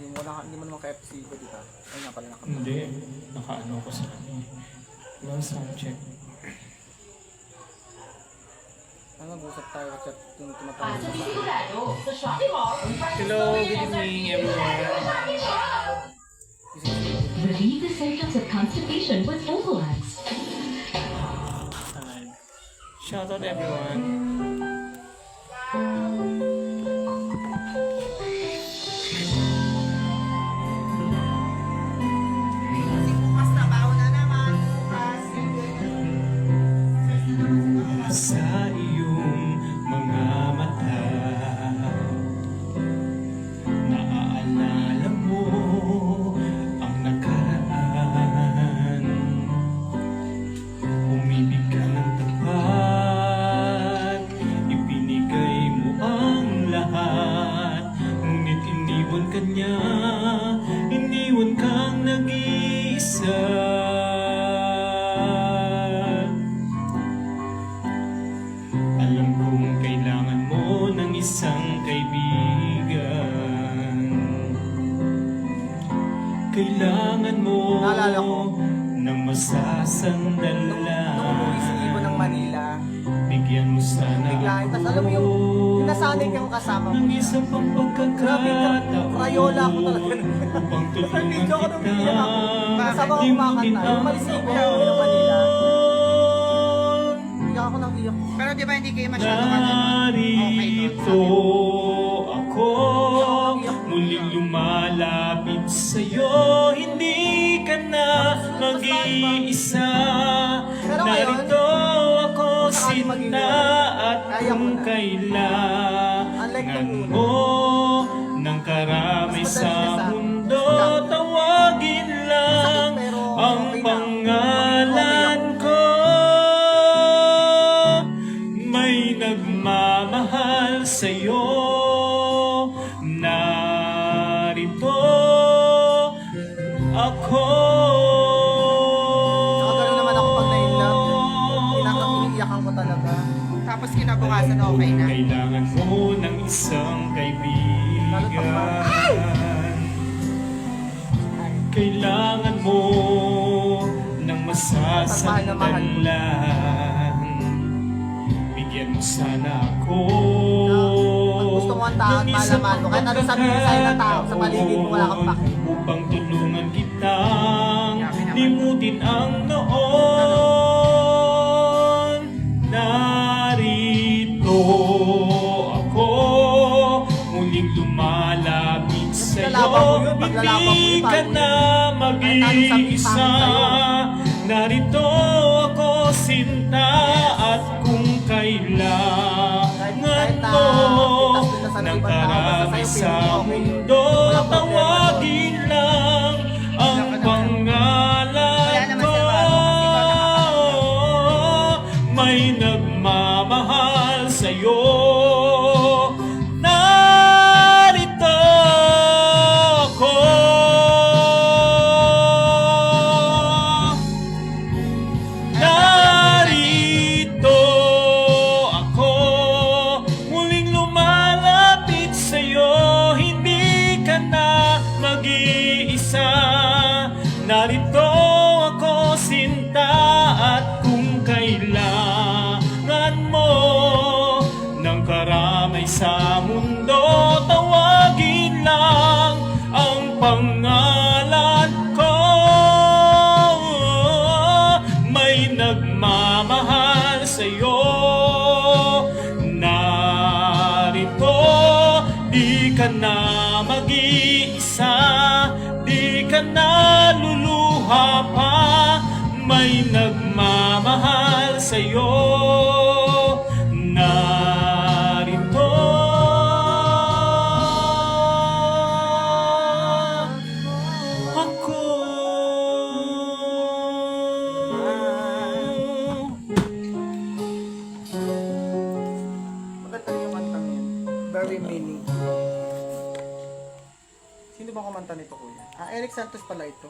Hindi mo naman ka-FC ko, di ba? Ay nga pala nakapag. Hindi. Nakaano ko sa ano. Long sound check. Mag-usap tayo kasi yung tumatawag sa Hello, good evening everyone. Relieve the symptoms of constipation with Ovalax. Shout out everyone. Sa iyong mga mata, naaalala mo ang nakaraan. Umibig ka ng tapat, ibinigay mo ang lahat. Ngunit iniwan ka niya, iniwan kang nag-iisa. Alam kong kailangan mo ng isang kaibigan. Kailangan mo Naalala ko. ng masasandala. Nung umuwi si Ibo ng Manila, Bigyan mo sana biglain. Tapos alam mo yung nasanay kang kasama mo. ng isa pang Grabe ka, pagkakataon. Crayola ako talaga. Upang tulungan Video ko nung umiiyak ako. kita. Kasama ko kumakanta. Yung mali si Ibo ng Manila. Iyak ako ng iyak. Pero di ba hindi kayo masyado okay Narito doon? ako, muling lumalapit sa'yo. Hindi ka na mag-iisa. Narito ako, sinta at kung kailangan mo ng karamay sa mundo, tawagin lang ang pangalan ko. May nagmamahal sa'yo, narito ako. Saka gano'n naman ako pag na-inlove. Iniiyakan ko talaga. Tapos kinabukasan okay na. Kailangan mo ng isang kaibigan. Kailangan mo ng masasandalan. Bigyan mo sana ako. Pag gusto mo ang tao at malaman mo, kahit ano sabihin sa'yo ng tao, sa paligid mo wala kang pake. Upang tulungan kitang limutin ang noon. Narito ako, muling lumalapit sa'yo. Hindi ka na mag-iisa. Narito ako, sinta, at kung kailangan mo ng karamay sa mundo, tawagin lang ang pangalan ko. May nagmamahal sa'yo, narito ako. Narito ako, muling lumalapit sa'yo. Hindi ka na mag-iisa. Narito ako, sinta, at kung kailangan mo ng karamay sa mundo, tawagin lang ang pangalan ko. May nagmamahal sa'yo, narito. Di ka na mag-iisa, di ka na luluha pa. May nagmamahal sa'yo, narito ako. Maganda yung kantang yan. Very meaning. Sino ba kumanta nito, kuya? Eric Santos pala ito.